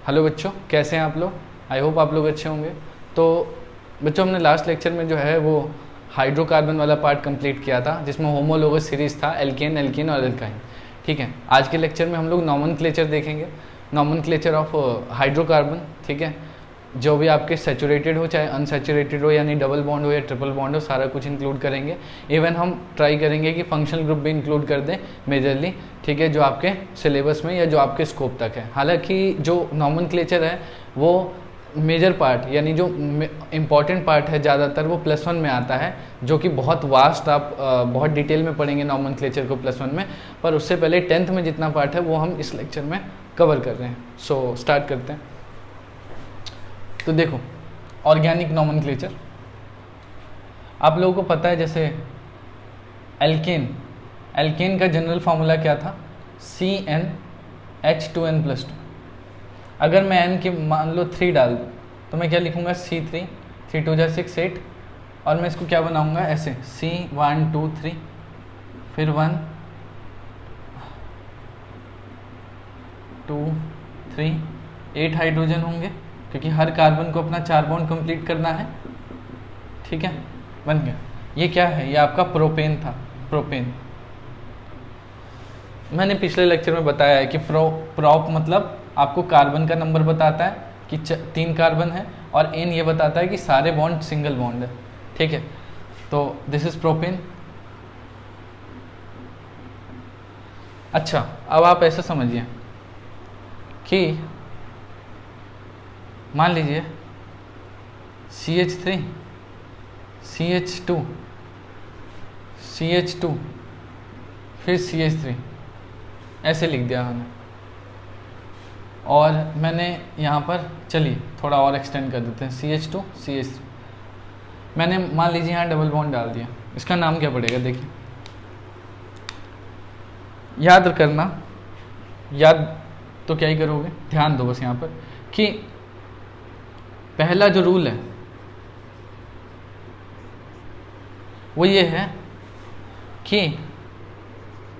Hello बच्चों, कैसे हैं आप लोग। आई होप आप लोग अच्छे होंगे। तो बच्चों, हमने लास्ट लेक्चर में जो है वो हाइड्रोकार्बन वाला पार्ट कंप्लीट किया था, जिसमें होमोलोगस सीरीज था, एल्केन, एल्कीन और एल्काइन। ठीक है, आज के लेक्चर में हम लोग नॉमेनक्लेचर देखेंगे, नॉमेनक्लेचर ऑफ हाइड्रोकार्बन। ठीक है, जो भी आपके सैचुरेटेड हो चाहे अनसैचुरेटेड हो, यानी डबल बॉन्ड हो या ट्रिपल बॉन्ड हो, सारा कुछ इंक्लूड करेंगे। इवन हम ट्राई करेंगे कि फंक्शनल ग्रुप भी इंक्लूड कर दें मेजरली। ठीक है, जो आपके सिलेबस में या जो आपके स्कोप तक है। हालांकि जो नॉमेनक्लेचर है वो मेजर पार्ट यानी जो इम्पॉर्टेंट पार्ट है ज़्यादातर वो +1 में आता है, जो कि बहुत वास्ट, आप बहुत डिटेल में पढ़ेंगे नॉमेनक्लेचर को +1 में। पर उससे पहले 10th में जितना पार्ट है वो हम इस लेक्चर में कवर कर रहे हैं। सो स्टार्ट करते हैं। तो देखो, ऑर्गेनिक नॉमेनक्लेचर आप लोगों को पता है। जैसे एल्केन, एल्केन का जनरल फार्मूला क्या था? CnH2n+2। अगर मैं n के मान लो 3 डाल दूँ तो मैं क्या लिखूँगा? C3, 3 2 6 8। और मैं इसको क्या बनाऊँगा? ऐसे C1 2 3, फिर 1 2 3, 8 हाइड्रोजन होंगे, क्योंकि हर कार्बन को अपना 4 बॉन्ड कंप्लीट करना है। ठीक है, बन गया। ये क्या है? ये आपका प्रोपेन था, प्रोपेन। मैंने पिछले लेक्चर में बताया है कि प्रोप मतलब आपको कार्बन का नंबर बताता है कि 3 कार्बन है, और एन ये बताता है कि सारे बॉन्ड सिंगल बॉन्ड है। ठीक है, तो दिस इज प्रोपेन। अच्छा, अब आप ऐसा समझिए कि मान लीजिए CH3 CH2 CH2 फिर CH3, ऐसे लिख दिया मैंने। और मैंने यहाँ पर, चलिए थोड़ा और एक्सटेंड कर देते हैं, CH2 CH3। मैंने मान लीजिए यहाँ डबल बॉन्ड डाल दिया। इसका नाम क्या पड़ेगा? देखिए, याद करना, याद तो क्या ही करोगे, ध्यान दो बस यहाँ पर कि पहला जो रूल है वो ये है कि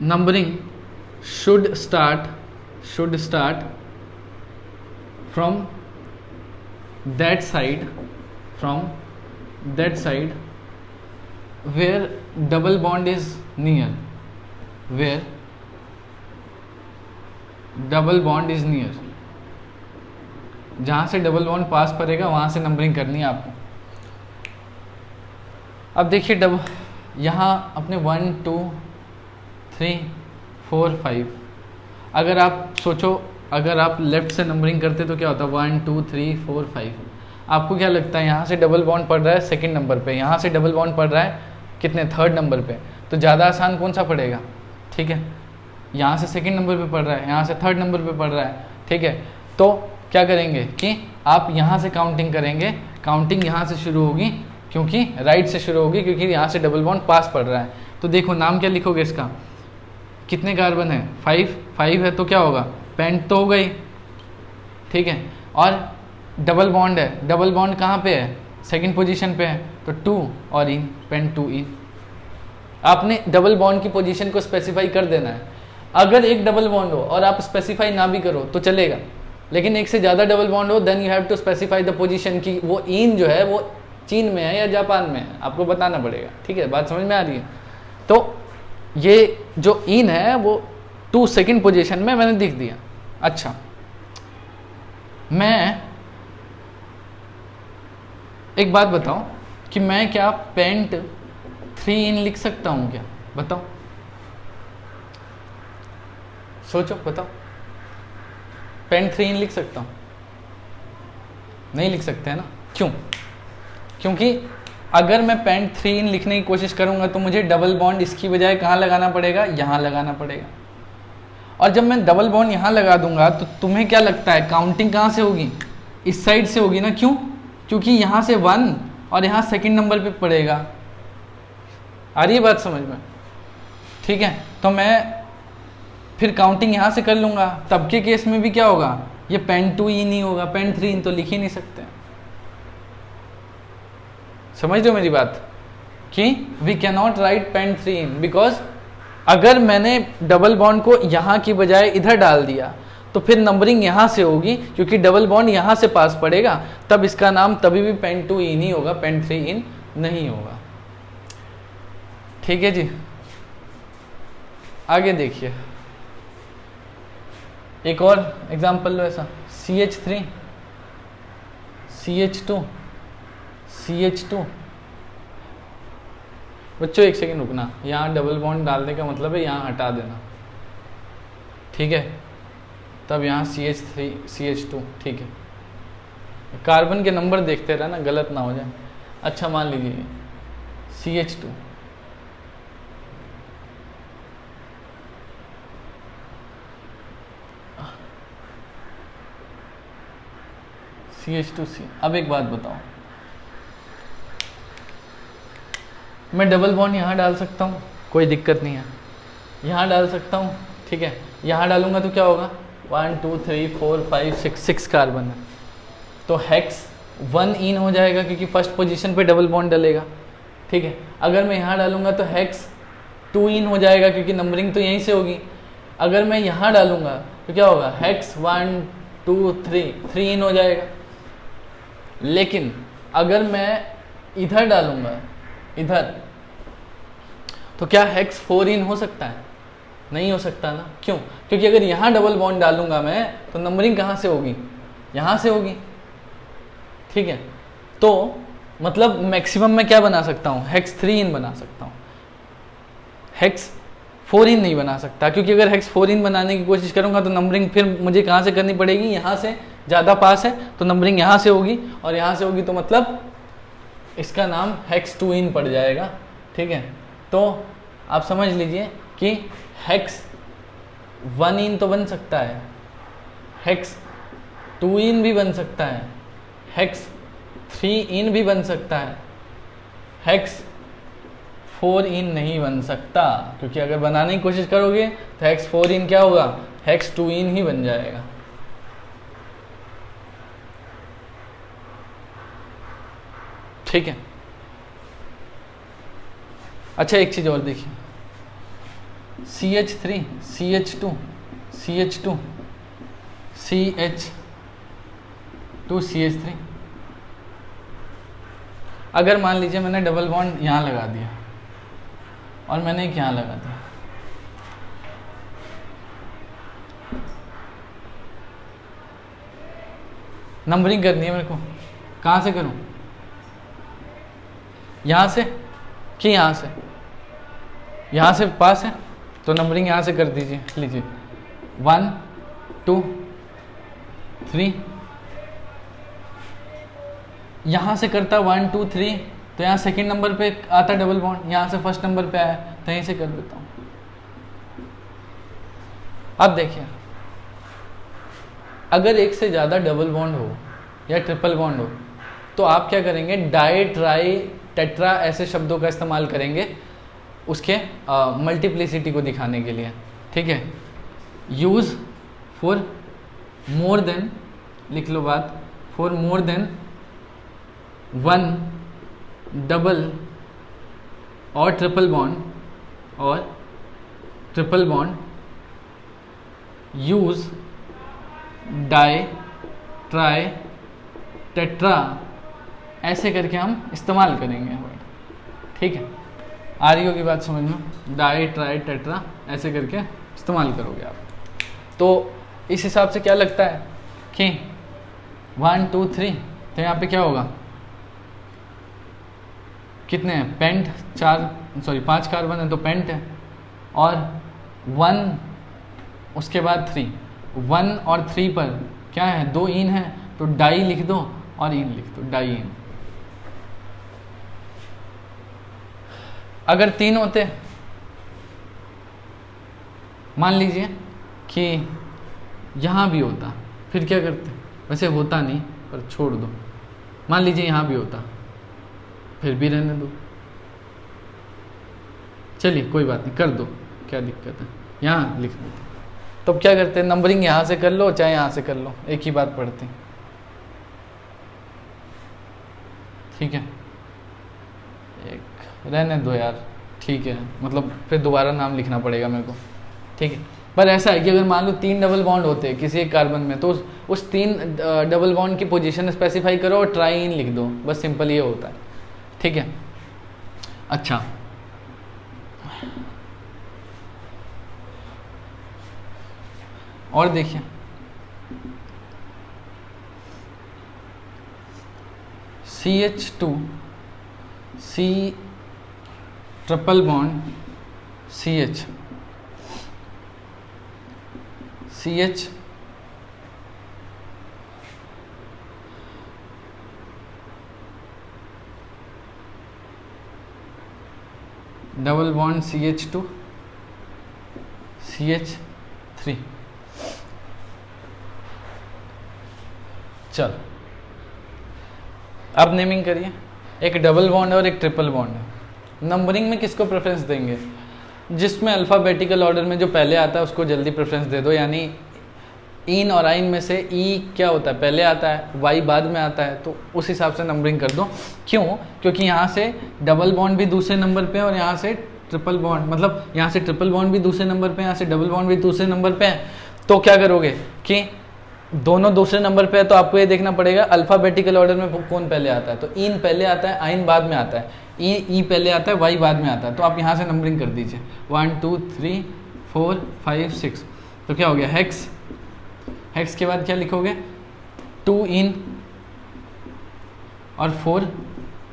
numbering should start from that side where double bond is near, where double bond is near. जहाँ से डबल बॉन्ड पास करेगा वहाँ से नंबरिंग करनी है आपको। अब देखिए, यहाँ अपने 1 2 3 4 5, अगर आप सोचो, अगर आप लेफ़्ट से नंबरिंग करते तो क्या होता? 1 2 3 4 5। आपको क्या लगता है? यहाँ से डबल बॉन्ड पड़ रहा है 2nd नंबर पे, यहाँ से डबल बॉन्ड पड़ रहा है कितने? 3rd नंबर पे। तो ज़्यादा आसान कौन सा पड़ेगा? ठीक है, यहाँ से 2nd नंबर पे पड़ रहा है, यहाँ से 3rd नंबर पे पड़ रहा है। ठीक है, तो क्या करेंगे कि आप यहाँ से काउंटिंग करेंगे। काउंटिंग यहाँ से शुरू होगी, क्योंकि राइट से शुरू होगी, क्योंकि यहाँ से डबल बॉन्ड पास पड़ रहा है। तो देखो, नाम क्या लिखोगे इसका? कितने कार्बन है? 5 है, तो क्या होगा? पेंट तो हो गई। ठीक है, और डबल बॉन्ड है, डबल बॉन्ड कहाँ पे है? 2nd पोजीशन पे है, तो 2 और इन, पेंट 2 इन। आपने डबल बॉन्ड की पोजीशन को स्पेसिफाई कर देना है। अगर एक डबल बॉन्ड हो और आप स्पेसिफाई ना भी करो तो चलेगा, लेकिन एक से ज़्यादा डबल बॉन्ड हो, then you have to specify the position की वो इन जो है वो चीन में है या जापान में है, आपको बताना पड़ेगा। ठीक है, बात समझ में आ रही है? तो ये जो इन है वो 2 2nd पोजीशन में मैंने लिख दिया। अच्छा, मैं एक बात बताओ कि मैं क्या पेंट 3 इन लिख सकता हूँ क्या? बताओ, सोचो, बताओ। पेंट 3 इन लिख सकता हूँ? नहीं लिख सकते हैं ना। क्यों? क्योंकि अगर मैं पेंट 3 इन लिखने की कोशिश करूंगा तो मुझे डबल बॉन्ड इसकी बजाय कहाँ लगाना पड़ेगा? यहाँ लगाना पड़ेगा। और जब मैं डबल बॉन्ड यहाँ लगा दूंगा तो तुम्हें क्या लगता है काउंटिंग कहाँ से होगी? इस साइड से होगी ना। क्यों? क्योंकि यहाँ से 1 और यहाँ 2nd नंबर पे पड़ेगा। आ रही है बात समझ में? ठीक है, तो मैं फिर काउंटिंग यहाँ से कर लूँगा। तब के केस में भी क्या होगा? ये पेंट 2 इन ही होगा, पेंट 3 इन तो लिख ही नहीं सकते। समझ लो मेरी बात कि we can not write pent 3 ene, because अगर मैंने डबल बॉन्ड को यहाँ की बजाय इधर डाल दिया तो फिर नंबरिंग यहाँ से होगी, क्योंकि डबल बॉन्ड यहाँ से पास पड़ेगा, तब इसका नाम तभी भी पेंट 2 इन ही होगा, पेंट 3 इन नहीं होगा। ठीक है जी, आगे देखिए एक और एग्जाम्पल लो ऐसा, CH3 CH2 CH2। बच्चों एक सेकेंड रुकना, यहाँ डबल बॉन्ड डालने का मतलब है यहाँ हटा देना, ठीक है, तब यहाँ CH3 CH2, ठीक है। कार्बन के नंबर देखते रहना, गलत ना हो जाए। अच्छा मान लीजिए CH2 CH2C। अब एक बात बताओ, मैं डबल बॉन्ड यहाँ डाल सकता हूँ, कोई दिक्कत नहीं है, यहाँ डाल सकता हूँ, ठीक है। यहाँ डालूंगा तो क्या होगा, 1 2 3 4 5 6 कार्बन है, तो हेक्स 1 इन हो जाएगा क्योंकि फर्स्ट पोजीशन पे डबल बॉन्ड डलेगा, ठीक है। अगर मैं यहाँ डालूंगा तो हेक्स 2 इन हो जाएगा क्योंकि नंबरिंग तो यहीं से होगी। अगर मैं यहाँ डालूंगा तो क्या होगा, हेक्स 1 2 3 इन हो जाएगा। लेकिन अगर मैं इधर डालूंगा, इधर, तो क्या हेक्स 4 इन हो सकता है? नहीं हो सकता ना। क्यों? क्योंकि अगर यहाँ डबल बॉन्ड डालूंगा मैं तो नंबरिंग कहाँ से होगी, यहाँ से होगी, ठीक है। तो मतलब मैक्सिमम मैं क्या बना सकता हूँ, हेक्स 3 इन बना सकता हूँ, हेक्स 4 इन नहीं बना सकता, क्योंकि अगर हेक्स 4 इन बनाने की कोशिश करूंगा तो नंबरिंग फिर मुझे कहाँ से करनी पड़ेगी, यहाँ से, ज़्यादा पास है तो नंबरिंग यहाँ से होगी, और यहाँ से होगी तो मतलब इसका नाम हेक्स 2 इन पड़ जाएगा, ठीक है। तो आप समझ लीजिए कि हेक्स 1 इन तो बन सकता है, हेक्स 2 इन भी बन सकता है, हेक्स 3 इन भी बन सकता है, हेक्स 4 इन नहीं बन सकता, क्योंकि अगर बनाने की कोशिश करोगे तो हेक्स 4 इन क्या होगा, हेक्स 2 इन ही बन जाएगा। ठीक है। अच्छा एक चीज़ और देखिए, CH3 CH2 CH2 CH2 CH3। अगर मान लीजिए मैंने डबल बॉन्ड यहाँ लगा दिया और मैंने एक यहाँ लगा दिया, नंबरिंग करनी है मेरे को, कहाँ से करूँ, यहाँ से कि यहाँ से, यहाँ से पास है तो नंबरिंग यहाँ से कर दीजिए, लीजिए 1 2 3, यहाँ से करता 1 2 3 तो यहाँ सेकंड नंबर पे आता डबल बॉन्ड, यहाँ से फर्स्ट नंबर पे आया तो यहीं से कर देता हूँ। अब देखिए अगर एक से ज़्यादा डबल बॉन्ड हो या ट्रिपल बॉन्ड हो तो आप क्या करेंगे, डाई ट्राई टेट्रा ऐसे शब्दों का इस्तेमाल करेंगे उसके मल्टीप्लिसिटी को दिखाने के लिए, ठीक है। यूज़ फॉर मोर देन, लिख लो बात, फॉर मोर देन 1 डबल और triple bond use di tri tetra, ऐसे करके हम इस्तेमाल करेंगे, ठीक है। आ रही होगी बात समझ में, डाई ट्राई टेट्रा ऐसे करके इस्तेमाल करोगे आप। तो इस हिसाब से क्या लगता है कि 1 2 3, तो यहाँ पे क्या होगा, कितने हैं, पेंट 5 कार्बन है तो पेंट है, और 1 उसके बाद 3, 1 और 3 पर क्या है, 2 इन है तो डाई लिख दो और इन लिख दो, डाई इन। अगर 3 होते, मान लीजिए कि यहाँ भी होता, फिर क्या करते, वैसे होता नहीं पर छोड़ दो, मान लीजिए यहाँ भी होता, फिर भी रहने दो, चलिए कोई बात नहीं, कर दो, क्या दिक्कत है, यहाँ लिख देते। तो अब क्या करते हैं, नंबरिंग यहाँ से कर लो चाहे यहाँ से कर लो, एक ही बात पढ़ते हैं, ठीक है। एक रहने दो यार, ठीक है, मतलब फिर दोबारा नाम लिखना पड़ेगा मेरे को, ठीक है। पर ऐसा है कि अगर मान लो 3 डबल बॉन्ड होते हैं किसी एक कार्बन में, तो उस 3 डबल बॉन्ड की पोजीशन स्पेसिफाई करो और ट्राई इन लिख दो, बस सिंपल ये होता है। ठीक है, अच्छा और देखिए CH2 C triple bond CH double bond CH2 CH3। चल अब नेमिंग करिए। एक डबल बॉन्ड है और एक ट्रिपल बॉन्ड है। नंबरिंग में किसको प्रेफरेंस देंगे? जिसमें अल्फ़ाबेटिकल ऑर्डर में जो पहले आता है उसको जल्दी प्रेफरेंस दे दो। यानी इन और आइन में से ई क्या होता है, पहले आता है, वाई बाद में आता है, तो उस हिसाब से नंबरिंग कर दो। क्यों? क्योंकि यहाँ से डबल बॉन्ड भी दूसरे नंबर पे है और यहाँ से ट्रिपल बॉन्ड, मतलब यहाँ से ट्रिपल बॉन्ड भी दूसरे नंबर पे है, यहाँ से डबल बॉन्ड भी दूसरे नंबर पे है। तो क्या करोगे कि दोनों दूसरे नंबर पे है, तो आपको ये देखना पड़ेगा अल्फ़ाबेटिकल ऑर्डर में कौन पहले आता है। तो इन पहले आता है, आइन बाद में आता है, ई पहले आता है, वाई बाद में आता है। तो आप यहाँ से नंबरिंग कर दीजिए 1 2 3 4 5 6। तो क्या हो गया? हेक्स। हेक्स के बाद क्या लिखोगे? 2 इन और 4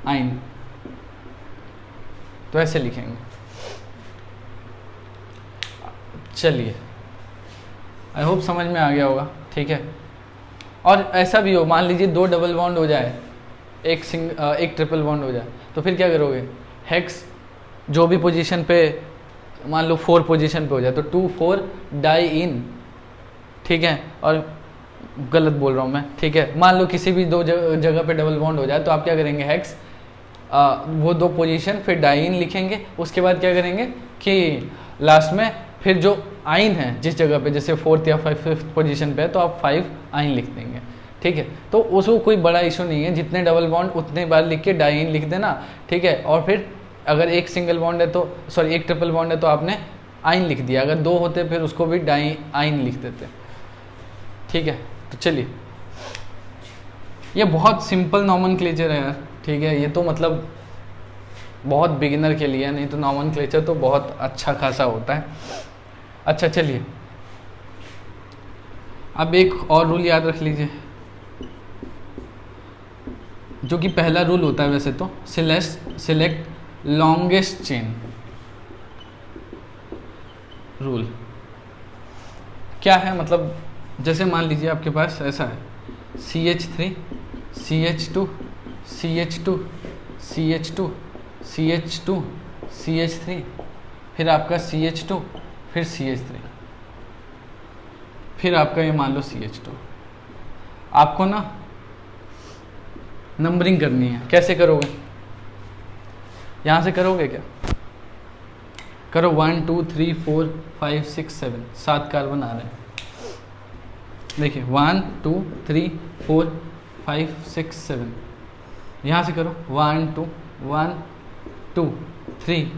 आइन। तो ऐसे लिखेंगे। चलिए, आई होप समझ में आ गया होगा। ठीक है, और ऐसा भी हो, मान लीजिए 2 डबल बॉन्ड हो जाए, एक ट्रिपल बॉन्ड हो जाए, तो फिर क्या करोगे? हेक्स जो भी पोजीशन पे, मान लो 4 पोजीशन पे हो जाए तो 2 4 डाई इन। ठीक है, और गलत बोल रहा हूँ मैं। ठीक है, मान लो किसी भी 2 जगह पे डबल बॉन्ड हो जाए तो आप क्या करेंगे? हेक्स वो 2 पोजीशन, फिर डाई इन लिखेंगे। उसके बाद क्या करेंगे कि लास्ट में फिर जो आइन है जिस जगह पे, जैसे 4th या 5th पोजीशन पे है, तो आप 5 आइन लिख देंगे। ठीक है, तो उसको कोई बड़ा इशू नहीं है, जितने डबल बॉन्ड उतने बार लिख के डाई इन लिख देना। ठीक है, और फिर अगर एक सिंगल बॉन्ड है तो एक ट्रिपल बॉन्ड है तो आपने आइन लिख दिया। अगर 2 होते फिर उसको भी डाई आइन लिख देते। ठीक है, तो चलिए, ये बहुत सिंपल नॉमेनक्लेचर है यार। ठीक है, ये तो मतलब बहुत बिगिनर के लिए, नहीं तो नॉमेनक्लेचर तो बहुत अच्छा खासा होता है। अच्छा चलिए, अब एक और रूल याद रख लीजिए, जो कि पहला रूल होता है वैसे तो, सिलेक्ट लॉन्गेस्ट चेन रूल। क्या है मतलब? जैसे मान लीजिए आपके पास ऐसा है CH3 CH2 CH2 CH2 CH2 CH3, फिर आपका CH2, फिर CH3, फिर आपका ये मान लो CH2। आपको ना नंबरिंग करनी है। कैसे करोगे? यहाँ से करोगे क्या? करो 1 2 3 4 5 6 7, 7 कार्बन आ रहे हैं। देखिए 1 2 3 4 5 6 7। यहाँ से करो 1 2 1 2 3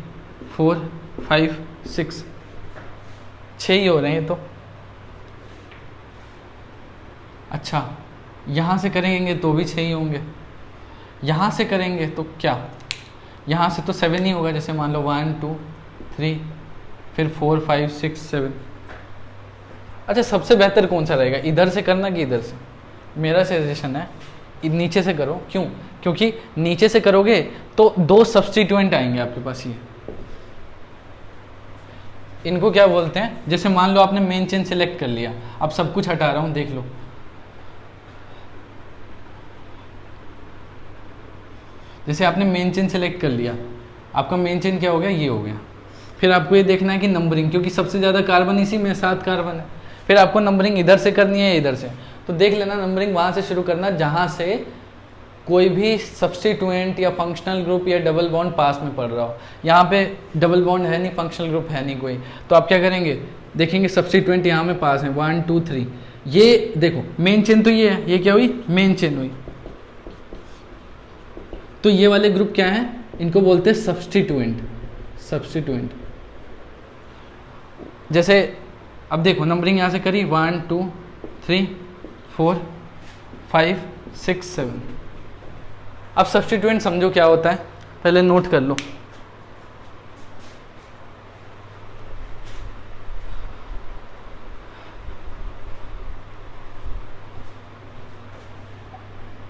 4 5 6, 6 ही हो रहे हैं तो। अच्छा, यहाँ से करेंगे तो भी 6 ही होंगे। यहाँ से करेंगे तो क्या? यहाँ से तो 7 ही होगा। जैसे मान लो 1 2 3 फिर 4 5 6 7। अच्छा, सबसे बेहतर कौन सा रहेगा, इधर से करना कि इधर से? मेरा सजेशन है नीचे से करो। क्यों? क्योंकि नीचे से करोगे तो 2 सब्स्टिट्यूएंट आएंगे आपके पास। ये इनको क्या बोलते हैं? जैसे मान लो आपने मेन चेन सेलेक्ट कर लिया, अब सब कुछ हटा रहा हूं, देख लो। जैसे आपने मेन चेन सेलेक्ट कर लिया, आपका मेन चेन क्या हो गया? ये हो गया। फिर आपको ये देखना है कि नंबरिंग, क्योंकि सबसे ज़्यादा कार्बन इसी में 7 कार्बन है। फिर आपको नंबरिंग इधर से करनी है, इधर से। तो देख लेना, नंबरिंग वहाँ से शुरू करना जहाँ से कोई भी सब्स्टिट्यूएंट या फंक्शनल ग्रुप या डबल बॉन्ड पास में पड़ रहा हो। यहाँ पे डबल बॉन्ड है नहीं, फंक्शनल ग्रुप है नहीं कोई, तो आप क्या करेंगे? देखेंगे सब्स्टिट्यूएंट यहाँ में पास है 1 2 3। ये देखो मेन चेन तो ये है, ये क्या हुई? मेन चेन हुई। तो ये वाले ग्रुप क्या है? इनको बोलते हैं सब्स्टिट्यूएंट। सब्स्टिट्यूएंट जैसे अब देखो नंबरिंग यहाँ से करी 1 2 3 4 5 6 7। अब सब्स्टिट्यूएंट समझो क्या होता है, पहले नोट कर लो।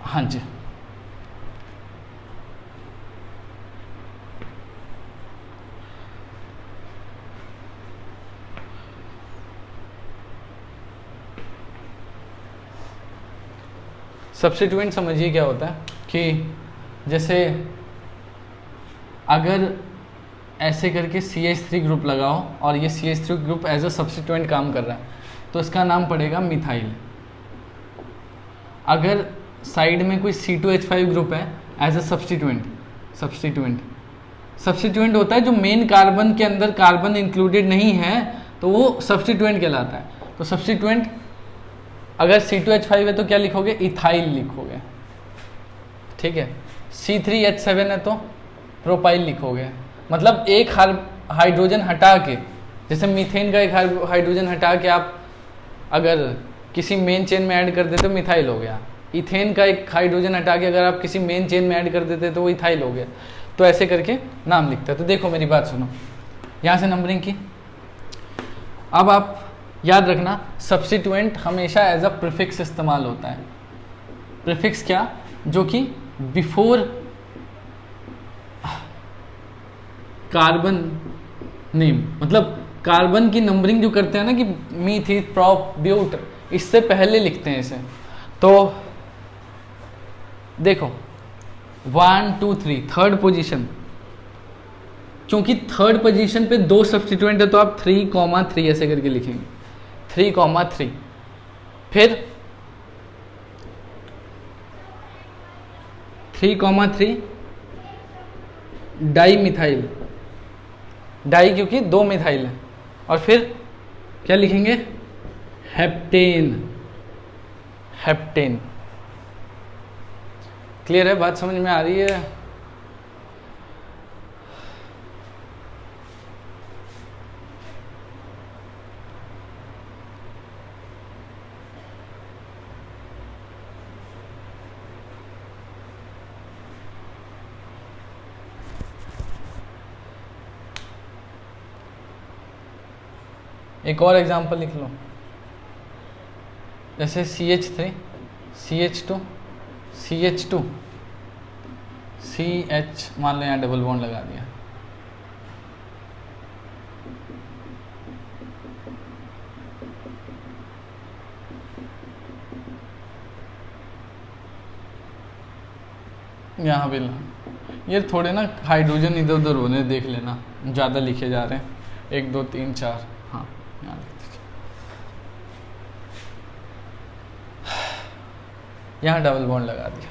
हाँ जी, सब्स्टिट्यूएंट समझिए क्या होता है कि जैसे अगर ऐसे करके CH3 ग्रुप लगाओ और ये CH3 group as a substituent काम कर रहा है तो इसका नाम पड़ेगा मिथाइल। अगर साइड में कोई C2H5 ग्रुप है एज अ सब्स्टिट्यूएंट होता है जो मेन कार्बन के अंदर कार्बन इंक्लूडेड नहीं है तो वो सब्स्टिट्यूएंट कहलाता है। तो सब्स्टिट्यूएंट अगर C2H5 है तो क्या लिखोगे, इथाइल लिखोगे, ठीक है। C3H7 है तो प्रोपाइल लिखोगे। मतलब एक हाइड्रोजन हटा के, जैसे मीथेन का एक हाइड्रोजन हटा के आप अगर किसी मेन चेन में ऐड कर देते तो मिथाइल हो गया। इथेन का एक हाइड्रोजन हटा के अगर आप किसी मेन चेन में ऐड कर देते तो वो इथाइल हो गया। तो ऐसे करके नाम लिखता है। तो देखो मेरी बात सुनो, यहाँ से नंबरिंग की। अब आप याद रखना सब्स्टिट्यूएंट हमेशा एज अ प्रीफिक्स इस्तेमाल होता है। प्रीफिक्स क्या, जो कि बिफोर कार्बन नेम, मतलब कार्बन की नंबरिंग जो करते हैं ना कि मीथी प्रॉप ब्यूट, इससे पहले लिखते हैं इसे। तो देखो 1 2 3 थर्ड पोजीशन, क्योंकि थर्ड पोजीशन पे दो सब्स्टिट्यूएंट है तो आप 3,3 ऐसे करके लिखेंगे, 3,3। फिर 3,3 डाई मिथाइल, डाई क्योंकि दो मिथाइल है। और फिर क्या लिखेंगे, हेप्टेन। हेप्टेन क्लियर है, बात समझ में आ रही है? एक और एग्जांपल लिख लो, जैसे CH3 CH2 CH2 CH, मान लो यहाँ डबल बॉन्ड लगा दिया। यहाँ भी ये थोड़े ना हाइड्रोजन इधर उधर होने देख लेना, ज़्यादा लिखे जा रहे हैं। 1 2 3 4, हाँ यहाँ लिख दीजिए। यहाँ डबल बॉन्ड लगा दिया।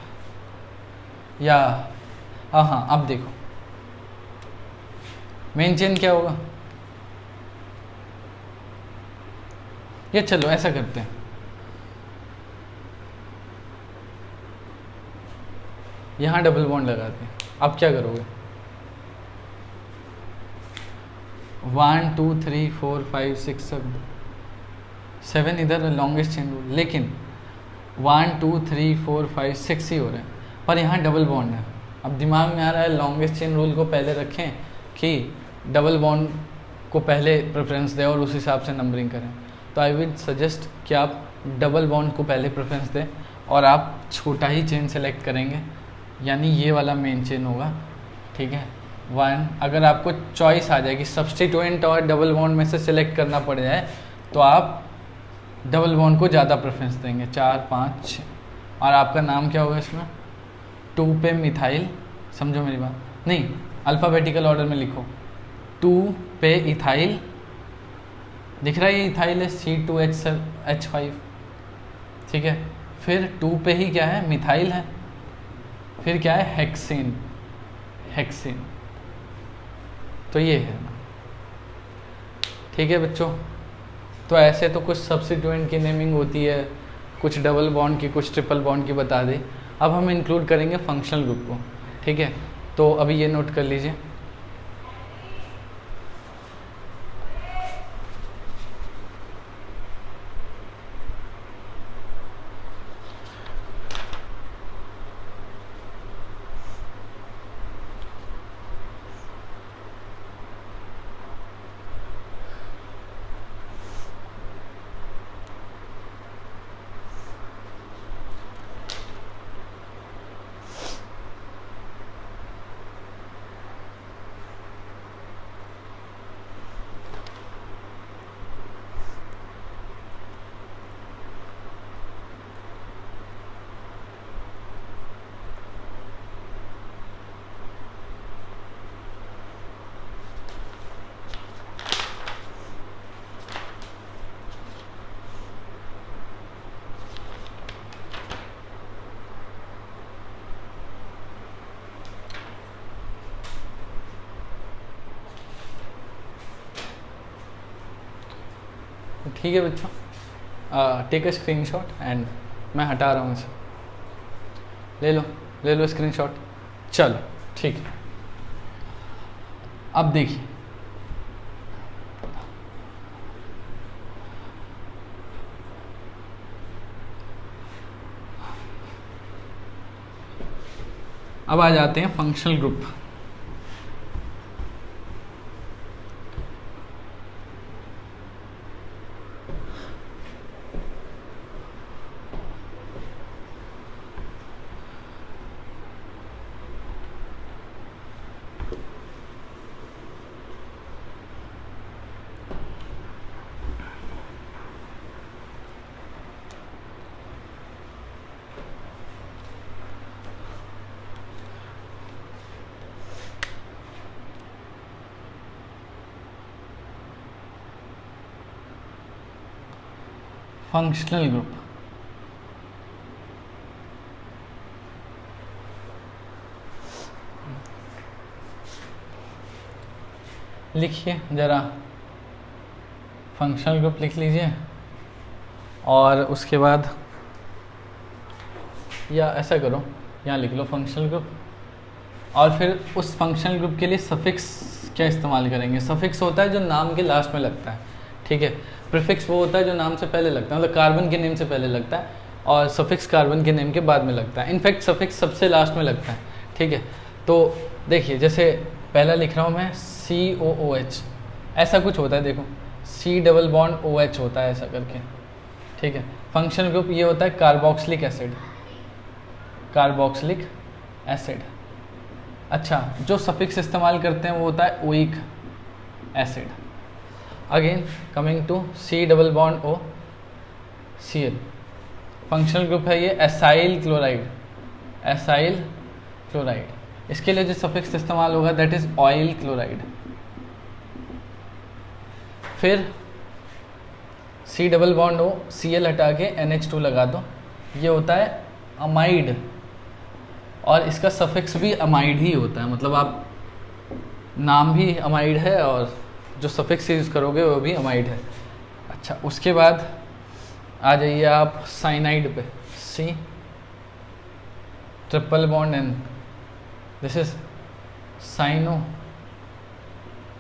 या हाँ, अब देखो मेन चेन क्या होगा, ये चलो ऐसा करते हैं, यहाँ डबल बॉन्ड लगाते हैं। अब क्या करोगे, 1 2 3 4 5 6 7 इधर लॉन्गेस्ट चेन रूल, लेकिन 1 2 3 4 5 6 ही हो रहे हैं, पर यहाँ डबल बॉन्ड है। अब दिमाग में आ रहा है लॉन्गेस्ट चेन रूल को पहले रखें कि डबल बॉन्ड को पहले प्रेफरेंस दें और उस हिसाब से नंबरिंग करें। तो आई विल सजेस्ट कि आप डबल बॉन्ड को पहले प्रेफरेंस दें और आप छोटा ही चेन सेलेक्ट करेंगे, यानी ये वाला मेन चेन होगा, ठीक है। 1, अगर आपको चॉइस आ जाए कि सब्स्टिट्यूएंट और डबल बॉन्ड में से सिलेक्ट करना पड़ जाए तो आप डबल बॉन्ड को ज़्यादा प्रेफरेंस देंगे, 4 5 6। और आपका नाम क्या होगा इसमें, 2 पे मिथाइल, समझो मेरी बात, नहीं अल्फ़ाबेटिकल ऑर्डर में लिखो। 2 पे इथाइल, दिख रहा है ये इथाइल है, C2H5, ठीक है। फिर 2 पे ही क्या है, मिथाइल है। फिर क्या है, हेक्सेन, हेक्सेन। तो ये है ना, ठीक है बच्चों। तो ऐसे तो कुछ सब्स्टिट्यूएंट की नेमिंग होती है, कुछ डबल बॉन्ड की, कुछ ट्रिपल बॉन्ड की बता दी। अब हम इंक्लूड करेंगे फंक्शनल ग्रुप को, ठीक है। तो अभी ये नोट कर लीजिए, तो ठीक है बच्चों, टेक अ स्क्रीनशॉट एंड मैं हटा रहा हूँ इसे, ले लो स्क्रीनशॉट। चलो ठीक है, अब देखिए अब आ जाते हैं फंक्शनल ग्रुप। फंक्शनल ग्रुप, लिखिए ज़रा, फंक्शनल ग्रुप लिख लीजिए और उसके बाद या ऐसा करो, यहाँ लिख लो फंक्शनल ग्रुप और फिर उस फंक्शनल ग्रुप के लिए सफिक्स क्या इस्तेमाल करेंगे। सफिक्स होता है जो नाम के लास्ट में लगता है, ठीक है। प्रीफिक्स वो होता है जो नाम से पहले लगता है, मतलब कार्बन के नेम से पहले लगता है, और सफिक्स कार्बन के नेम के बाद में लगता है। इनफैक्ट सफिक्स सबसे लास्ट में लगता है, ठीक है। तो देखिए जैसे पहला लिख रहा हूँ मैं COOH, ऐसा कुछ होता है, देखो C डबल बॉन्ड OH होता है ऐसा करके, ठीक है। फंक्शनल ग्रुप ये होता है कार्बोक्सिलिक एसिड, कार्बोक्सिलिक एसिड। अच्छा, जो सफिक्स इस्तेमाल करते हैं वो होता है oic acid. Again coming to C double bond O Cl, functional group है ये एसाइल क्लोराइड, एसाइल क्लोराइड। इसके लिए जो सफिक्स इस्तेमाल होगा दैट इज ऑयल क्लोराइड। फिर C double bond O Cl हटा के NH2 लगा दो, ये होता है अमाइड, और इसका सफिक्स भी अमाइड ही होता है, मतलब आप नाम भी अमाइड है और जो सफिक्स यूज़ करोगे वो भी अमाइड है। अच्छा, उसके बाद आ जाइए आप साइनाइड पे, C triple bond N, this is cyano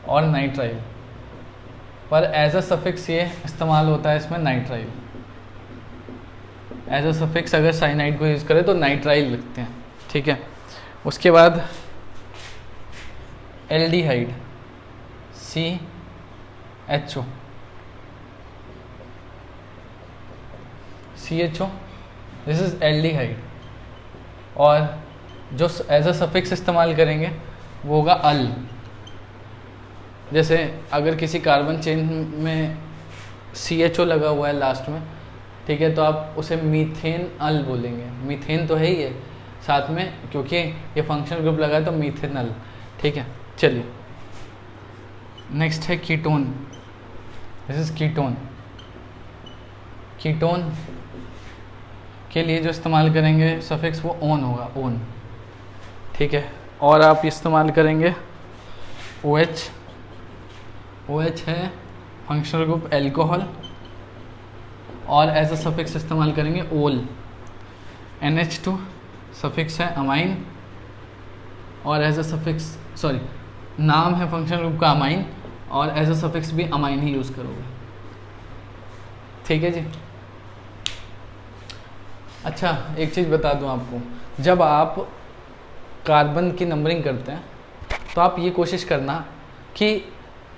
और नाइट्राइल, पर एज अ सफिक्स ये इस्तेमाल होता है इसमें नाइट्राइल। एज अ सफिक्स अगर साइनाइड को यूज़ करें तो नाइट्राइल लिखते हैं, ठीक है। उसके बाद aldehyde CHO, this is aldehyde, और जो एज अ सफिक्स इस्तेमाल करेंगे वो होगा अल। जैसे अगर किसी कार्बन चेन में CHO लगा हुआ है लास्ट में, ठीक है, तो आप उसे मीथेन अल बोलेंगे। मीथेन तो है ही है साथ में, क्योंकि ये फंक्शनल ग्रुप लगा है तो मीथेनल, ठीक है। चलिए नेक्स्ट है ketone, this is ketone. Ketone के लिए जो इस्तेमाल करेंगे सफिक्स वो ओन होगा, ओन, ठीक है। और आप इस्तेमाल करेंगे OH, OH है फंक्शनल ग्रुप एल्कोहल, और एज अ सफिक्स इस्तेमाल करेंगे ओल। NH2 सफिक्स है अमाइन, और एज अ सफिक्स नाम है फंक्शनल ग्रुप का अमाइन, और एज अ सफिक्स भी अमाइन ही यूज़ करोगे, ठीक है जी। अच्छा, एक चीज़ बता दूं आपको, जब आप कार्बन की नंबरिंग करते हैं तो आप ये कोशिश करना कि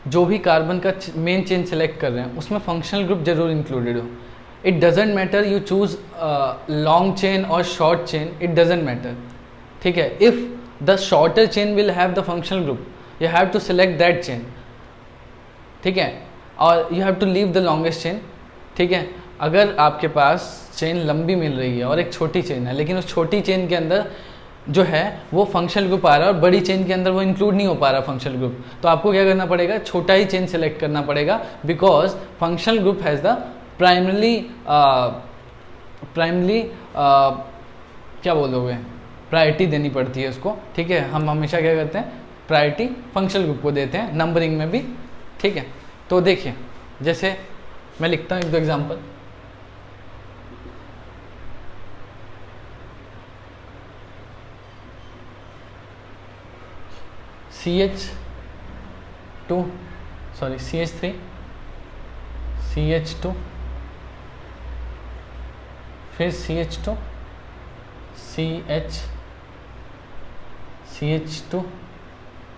जो भी कार्बन का मेन चेन सेलेक्ट कर रहे हैं उसमें फंक्शनल ग्रुप जरूर इंक्लूडेड हो। It doesn't matter you choose long chain और short chain, it doesn't matter, ठीक है। If the shorter chain will have the functional group, you have to select that chain, ठीक है, और you have to leave the longest chain, ठीक है। अगर आपके पास चेन लंबी मिल रही है और एक छोटी चेन है, लेकिन उस छोटी चेन के अंदर जो है वो फंक्शनल ग्रुप आ रहा है और बड़ी चेन के अंदर वो इंक्लूड नहीं हो पा रहा फंक्शनल ग्रुप, तो आपको क्या करना पड़ेगा, छोटा ही चेन सेलेक्ट करना पड़ेगा, because functional group has the primarily क्या बोलोगे, प्रायोरिटी देनी पड़ती है उसको, ठीक है। हम हमेशा क्या करते हैं, प्रायोरिटी फंक्शनल ग्रुप को देते हैं, नंबरिंग में भी, ठीक है। तो देखिए जैसे मैं लिखता हूँ एक दो example. CH2 sorry CH3 CH2 फिर CH2 CH2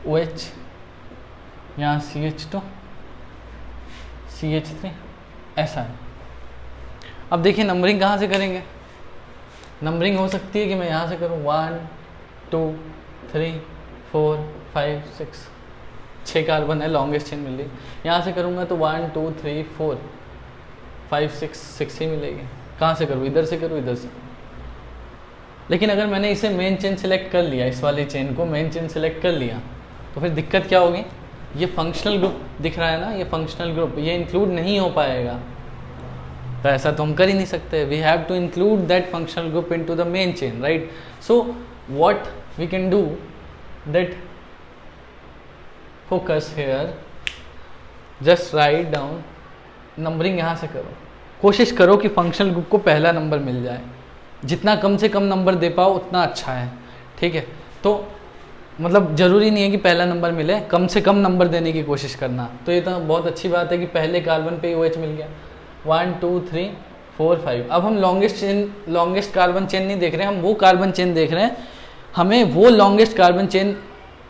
OH, यहाँ CH2 CH3, ऐसा है। अब देखिए नंबरिंग कहाँ से करेंगे। नंबरिंग हो सकती है कि मैं यहाँ से करूँ 1 2 3 4 5 6, 6 कार्बन है, लॉन्गेस्ट चेन मिल रही। यहाँ से करूँगा तो 1 2 3 4 5 6 ही मिलेगी। कहाँ से करूँ, इधर से करूँ, इधर से। लेकिन अगर मैंने इसे मेन चेन सेलेक्ट कर लिया, इस वाली चेन को मेन चेन सेलेक्ट कर लिया, तो फिर दिक्कत क्या होगी, ये फंक्शनल ग्रुप दिख रहा है ना, ये फंक्शनल ग्रुप, ये इंक्लूड नहीं हो पाएगा। तो ऐसा तो हम कर ही नहीं सकते। We have to include that functional group into the main chain, right. So what we can do that, focus here, just write down, numbering यहाँ से करो, कोशिश करो कि फंक्शनल ग्रुप को पहला नंबर मिल जाए। जितना कम से कम नंबर दे पाओ उतना अच्छा है, ठीक है। तो मतलब ज़रूरी नहीं है कि पहला नंबर मिले, कम से कम नंबर देने की कोशिश करना। तो ये तो बहुत अच्छी बात है कि पहले कार्बन पे ही OH मिल गया। 1 2 3 4 5। अब हम लॉन्गेस्ट कार्बन चेन नहीं देख रहे हैं, हम वो कार्बन चेन देख रहे हैं। हमें वो लॉन्गेस्ट कार्बन चेन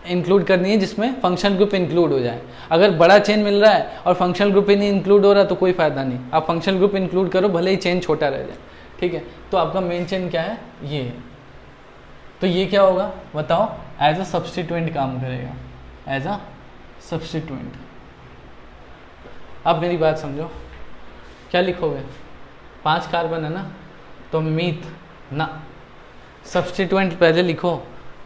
इंक्लूड करनी है जिसमें फंक्शनल ग्रुप इंक्लूड हो जाए। अगर बड़ा चेन मिल रहा है और फंक्शनल ग्रुप ही नहीं इंक्लूड हो रहा तो कोई फ़ायदा नहीं। आप फंक्शनल ग्रुप इंक्लूड करो, भले ही चेन छोटा रह जाए, ठीक है। तो आपका मेन चेन क्या है, ये है। तो ये क्या होगा बताओ, एज अ सब्स्टिट्यूएंट काम करेगा, एज अ सब्स्टिट्यूएंट। अब मेरी बात समझो, क्या लिखोगे, 5 कार्बन है ना, तो मीथ ना, सब्स्टिट्यूएंट पहले लिखो।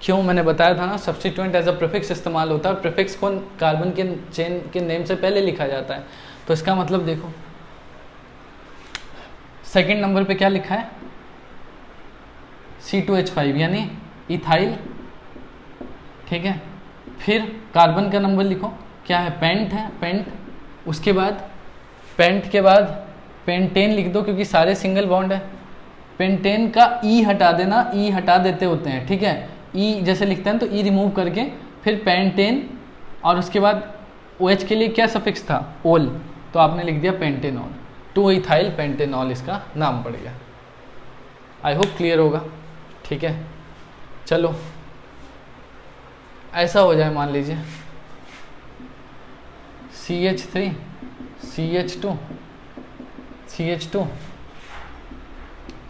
क्यों, मैंने बताया था ना, सब्स्टिट्यूएंट एज अ प्रीफिक्स इस्तेमाल होता है। प्रीफिक्स को कार्बन के चेन के नेम से पहले लिखा जाता है। तो इसका मतलब देखो, सेकंड नंबर पे क्या लिखा है, C2H5 यानी इथाइल, ठीक है। फिर कार्बन का नंबर लिखो, क्या है, पेंट है, पेंट। उसके बाद पेंट के बाद पेंटेन लिख दो, क्योंकि सारे सिंगल बॉन्ड है। पेंटेन का ई हटा देना, ई हटा देते होते हैं, ठीक है। ई जैसे लिखते हैं तो ई रिमूव करके फिर पेंटेन, और उसके बाद OH के लिए क्या सफिक्स था, ओल, तो आपने लिख दिया पेंटेनॉल। 2 इथाइल पेंटेनॉल इसका नाम पड़ गया। आई होप क्लियर होगा, ठीक है। चलो ऐसा हो जाए, मान लीजिए CH3 CH2 CH2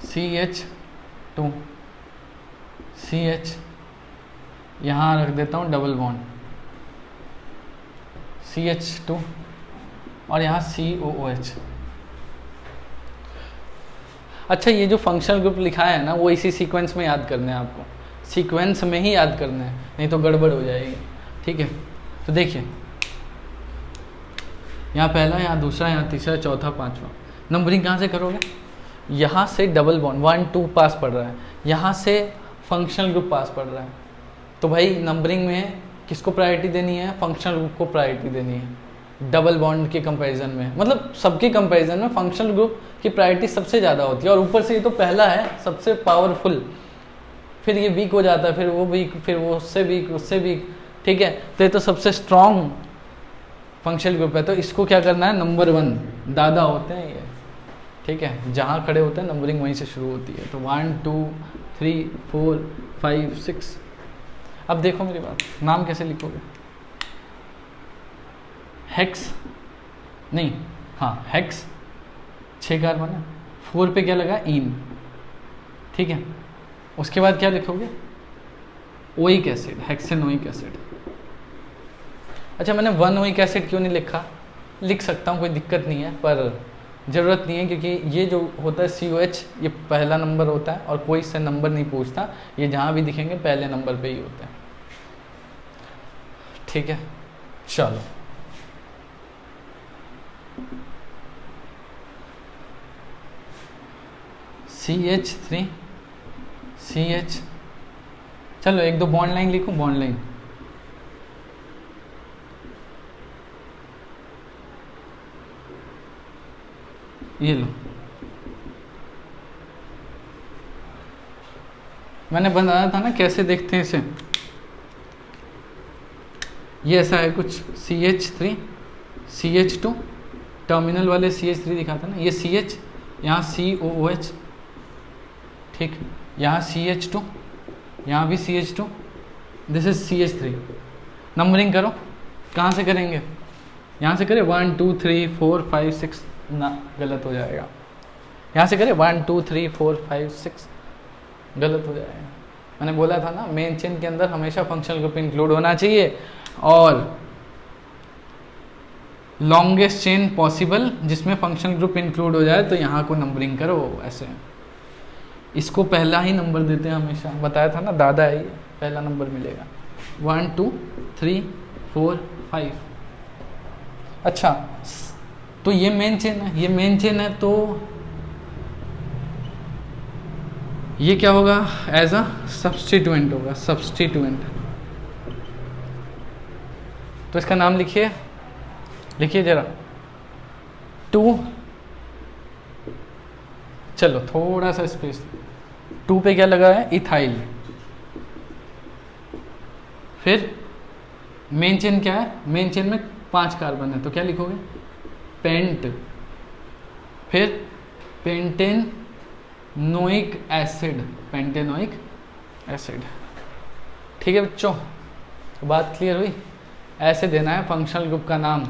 CH2 CH, यहाँ रख देता हूँ डबल बॉन्ड, CH2 और यहाँ COOH। अच्छा, ये जो फंक्शनल ग्रुप लिखा है ना, वो इसी सीक्वेंस में याद करना है आपको, सीक्वेंस में ही याद करना है, नहीं तो गड़बड़ हो जाएगी, ठीक है। तो देखिए, यहाँ पहला, यहाँ दूसरा, यहाँ तीसरा, चौथा, पांचवा। नंबरिंग कहाँ से करोगे, यहाँ से डबल बॉन्ड 1 2 पास पड़ रहा है, यहाँ से फंक्शनल ग्रुप पास पड़ रहा है। तो भाई नंबरिंग में किसको प्रायोरिटी देनी है, फंक्शनल ग्रुप को प्रायोरिटी देनी है डबल बॉन्ड के कंपैरिजन में। मतलब सबके कंपैरिजन में फंक्शनल ग्रुप की प्रायोरिटी सबसे ज़्यादा होती है, और ऊपर से ये तो पहला है, सबसे पावरफुल। फिर ये वीक हो जाता है, फिर वो वीक, फिर वो उससे वीक, उससे वीक, ठीक है। तो ये तो सबसे स्ट्रॉन्ग फंक्शनल ग्रुप है, तो इसको क्या करना है, नंबर 1 दादा होते हैं ये, ठीक है। जहाँ खड़े होते हैं नंबरिंग वहीं से शुरू होती है। तो 1 2 3 4 5 6। अब देखो मेरी बात, नाम कैसे लिखोगे, हेक्स नहीं, हाँ हेक्स, 6 कार्बन है, 4 पे क्या लगा, इन, ठीक है। उसके बाद क्या लिखोगे, ओइक एसिड, हेक्सेनोइक एसिड। अच्छा, मैंने 1 ओइक एसिड क्यों नहीं लिखा, लिख सकता हूँ, कोई दिक्कत नहीं है, पर ज़रूरत नहीं है, क्योंकि ये जो होता है COH, ये पहला नंबर होता है और कोई इससे नंबर नहीं पूछता। ये जहाँ भी दिखेंगे पहले नंबर पे ही होते हैं, ठीक है। चलो CH3 CH, चलो एक दो बॉन्ड लाइन लिखूं, बॉन्ड लाइन, ये लो, मैंने बनाया था ना कैसे देखते हैं इसे। ये ऐसा है कुछ CH3 CH2, टर्मिनल वाले CH3 दिखाता ना, ये CH, यहाँ COOH, ठीक, यहाँ CH2, यहाँ भी CH2, this is CH3। Numbering करो, कहाँ से करेंगे, यहाँ से करें 1 2 3 4 5 6, ना गलत हो जाएगा। यहाँ से करें 1 2 3 4 5 6, गलत हो जाएगा। मैंने बोला था ना मेन चेन के अंदर हमेशा फंक्शनल ग्रुप इंक्लूड होना चाहिए, और लॉन्गेस्ट चेन पॉसिबल जिसमें फंक्शनल ग्रुप इंक्लूड हो जाए, तो यहाँ को नंबरिंग करो ऐसे। इसको पहला ही नंबर देते हैं हमेशा, बताया था ना, दादा है ये, पहला नंबर मिलेगा। 1 2 3 4 5। अच्छा, तो ये मेन चेन है, ये मेन चेन है, तो ये क्या होगा, एज अ सब्स्टिट्यूएंट होगा, सब्स्टिट्यूएंट। तो इसका नाम लिखिए, लिखिए जरा 2, चलो थोड़ा सा स्पेस, 2 पे क्या लगा है, इथाइल। फिर मेन चेन क्या है, मेन चेन में 5 कार्बन है, तो क्या लिखोगे, पेंट। फिर पेंटेनोइक एसिड, पेंटेनोइक एसिड। ठीक है बच्चों, तो बात क्लियर हुई। ऐसे देना है फंक्शनल ग्रुप का नाम।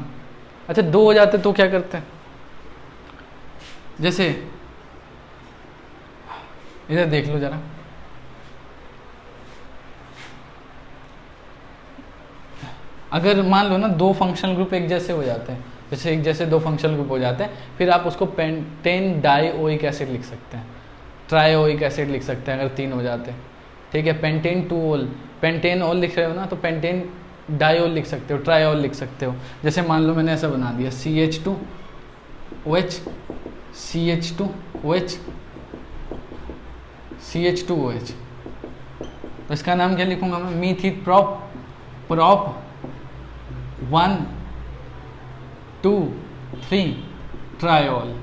अच्छा, 2 हो जाते तो क्या करते हैं, जैसे इधर देख लो जरा, अगर मान लो ना 2 फंक्शनल ग्रुप एक जैसे हो जाते हैं, जैसे एक जैसे 2 फंक्शनल ग्रुप हो जाते हैं, फिर आप उसको पेंटेन डाइओइक एसिड लिख सकते हैं, ट्राइओइक एसिड लिख सकते हैं अगर 3 हो जाते हैं। ठीक है, पेंटेन 2 ओल, पेंटेन ओल लिख रहे हो ना, तो पेंटेन डाइओल लिख सकते हो, ट्राइओल लिख सकते हो। जैसे मान लो मैंने ऐसा बना दिया CH2OH CH2OH CH2OH, तो इसका नाम क्या लिखूंगा मैं, मीथिल प्रॉप 1 2 3 ट्राइओल,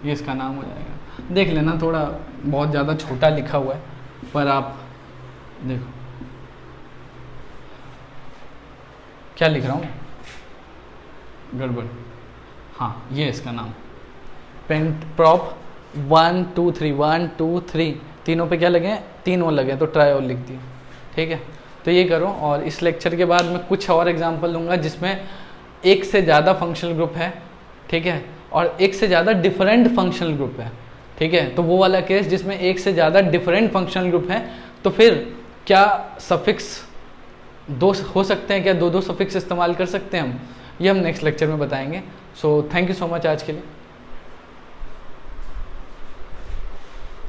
ये इसका नाम हो जाएगा। देख लेना, थोड़ा बहुत ज़्यादा छोटा लिखा हुआ है, पर आप देखो क्या लिख रहा हूँ, गड़बड़। हाँ, ये इसका नाम पेंट प्रॉप 1 2 3 1 2 3, तीनों पे क्या लगे हैं, 3 और लगे, तो ट्राइओल लिख दिए। ठीक है, तो ये करो, और इस लेक्चर के बाद मैं कुछ और एग्जांपल दूंगा जिसमें एक से ज़्यादा फंक्शनल ग्रुप है, ठीक है, और एक से ज़्यादा डिफरेंट फंक्शनल ग्रुप है। ठीक है, तो वो वाला केस जिसमें एक से ज़्यादा डिफरेंट फंक्शनल ग्रुप है, तो फिर क्या सफिक्स 2 हो सकते हैं, क्या 2 सफिक्स इस्तेमाल कर सकते हैं हम, ये हम नेक्स्ट लेक्चर में बताएंगे। So thank you so much आज के लिए।